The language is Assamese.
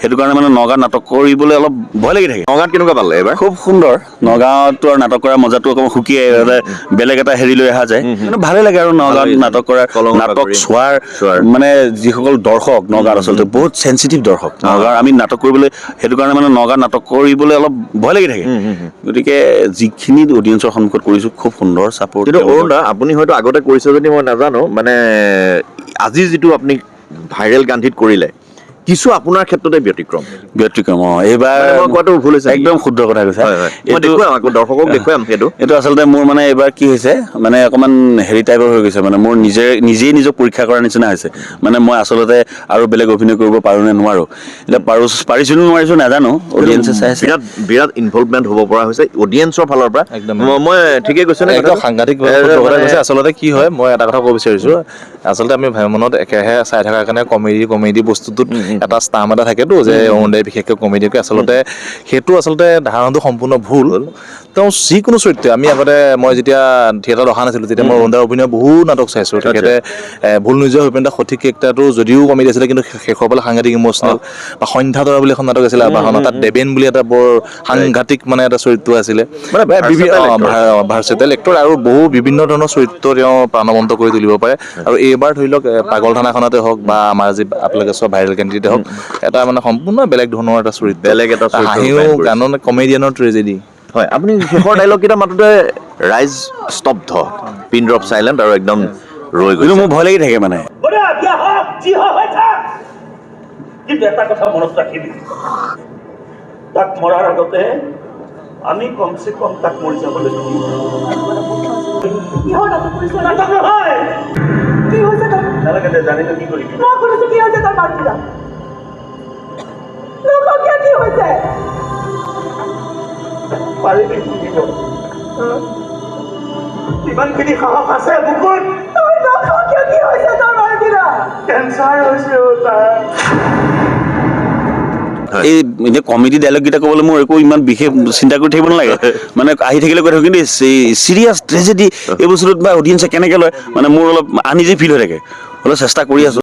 সেইটো কাৰণে মানে নগাঁৱত নাটক কৰিবলৈ অলপ ভয় লাগি থাকে। নগাঁৱত কেনেকুৱা পালে এবাৰ? খুব সুন্দৰ। নগাঁৱতো আৰু নাটক কৰা মজাটো অকণমান সুকীয়া, বেলেগ এটা হেৰি লৈ অহা যায়। কিন্তু ভালেই লাগে আৰু নগাঁৱত নাটক কৰা, নাটক চোৱাৰ মানে যিসকল দৰ্শক নগাঁৱত আচলতে বহুত চেঞ্চিটিভ দৰ্শক। নগাঁৱৰ আমি নাটক কৰিবলৈ সেইটো কাৰণে মানে নগাঁৱত নাটক কৰিবলৈ অলপ ভয় লাগি থাকে। গতিকে যিখিনি অডিয়েঞ্চৰ সন্মুখত কৰিছোঁ খুব সুন্দৰ চাপৰ্ট। কিন্তু অৰুণ দা, আপুনি হয়তো আগতে কৰিছে যদি মই নাজানো, মানে আজি যিটো আপুনি ভাইৰেল গান্ধীত কৰিলে কিছু আপোনাৰ ক্ষেত্ৰতে ব্যতিক্ৰম। এইবাৰ মই কোৱাটো ভুল হৈছে? একদম শুদ্ধ কথা কৈছা। দৰ্শকক দেখুৱাম সেইটো। এইটো আচলতে মোৰ মানে এইবাৰ কি হৈছে, মানে অকণমান হেৰি টাইপৰ হৈ গৈছে, মানে মোৰ নিজেই নিজক পৰীক্ষা কৰাৰ নিচিনা হৈছে। মানে মই আচলতে আৰু বেলেগ অভিনয় কৰিব পাৰোঁ নে নোৱাৰোঁ। এতিয়া পাৰিছোঁ নে নোৱাৰিছোঁ নাজানো, অডিয়েঞ্চে চাইছে। বিৰাট ইনভলভমেণ্ট হ'ব পৰা হৈছে অডিয়েঞ্চৰ ফালৰ পৰা। মই ঠিকেই কৈছোঁ নে? একদম সাংঘাতিক কথা কৈছে। আচলতে কি হয়, মই এটা কথা ক'ব বিচাৰিছোঁ, আচলতে আমি মনত একেৰাহে চাই থকাৰ কাৰণে কমেডি বস্তুটোত এটা ষ্টাম এটা থাকেতো, যে অৰুণ দাই বিশেষকৈ কমেডি কৰে। আচলতে সেইটো আচলতে ধাৰণাটো সম্পূৰ্ণ ভুল। তেওঁ যিকোনো চৰিত্ৰ, আমি আগতে মই যেতিয়া থিয়েটাৰত অহা নাছিলোঁ, তেতিয়া মই অৰুণ দাৰ অভিনয় বহুত নাটক চাইছোঁ। তেখেতে ভুল নোযোৱা হৈ পিনে সঠিক কেৰেক্টাৰটো যদিও কমেডি আছিলে, কিন্তু শেষৰ ফালে সাংঘাতিক ইম'চনেল। বা সন্ধ্যাতৰা বুলি এখন নাটক আছিলে আবাহনত, তাত দেৱেন বুলি এটা বৰ সাংঘাতিক মানে এটা চৰিত্ৰ আছিলে। ভাৰ্চেটাইল এক্টৰ আৰু বহু বিভিন্ন ধৰণৰ চৰিত্ৰ তেওঁ প্ৰাণৱন্ত কৰি তুলিব পাৰে। আৰু এইবাৰ ধৰি লওক পাগল থানাখনতে হওক বা আমাৰ যি আপোনালোকে চোৱা ভাইৰেল কেণ্ডিডেটে হওক, এটা মানে সম্পূৰ্ণ বেলেগ ধৰণৰ এটা চৰিত্ৰ, হাঁহিও গানৰ কমেডিয়ানৰ ট্ৰেজেডি। হয়, আপুনি শেষৰ ডাইলগ কেইটা মাতোতে ৰাইজ স্তব্ধ, পিন ড্ৰপ চাইলেণ্ট আৰু একদম ৰৈ গৈছে। মোৰ ভয় লাগি থাকে মানে। কিন্তু এটা কথা মনত ৰাখিবি, তাক মৰাৰ আগতে আমি কমচে কম তাক মৰি যাবলৈ নাটক নহয়। কি হৈছে নালাগে দে, জানিলে কি কৰিবি? মই শুনিছো কি হৈছে, তাৰ মাতটো কি হৈছে? পাৰিবি শুনিব? ইমানখিনি সাহস আছে বুকুত? কি হৈছে তাৰ মাতটো? কেঞ্চাৰ হৈছে তাৰ। এই এতিয়া কমেডি ডাইলগ কেইটা ক'বলৈ মোৰ একো ইমান বিশেষ চিন্তা কৰি থাকিব নালাগে। মানে আহি থাকিলে কৈ থাকোঁ, কিন্তু চিৰিয়াছ ট্ৰেজেডি এই বস্তুটোত বা অডিয়েঞ্চে কেনেকৈ লয়, মানে মোৰ অলপ আনইজি ফিল হৈ থাকে। অলপ চেষ্টা কৰি আছোঁ।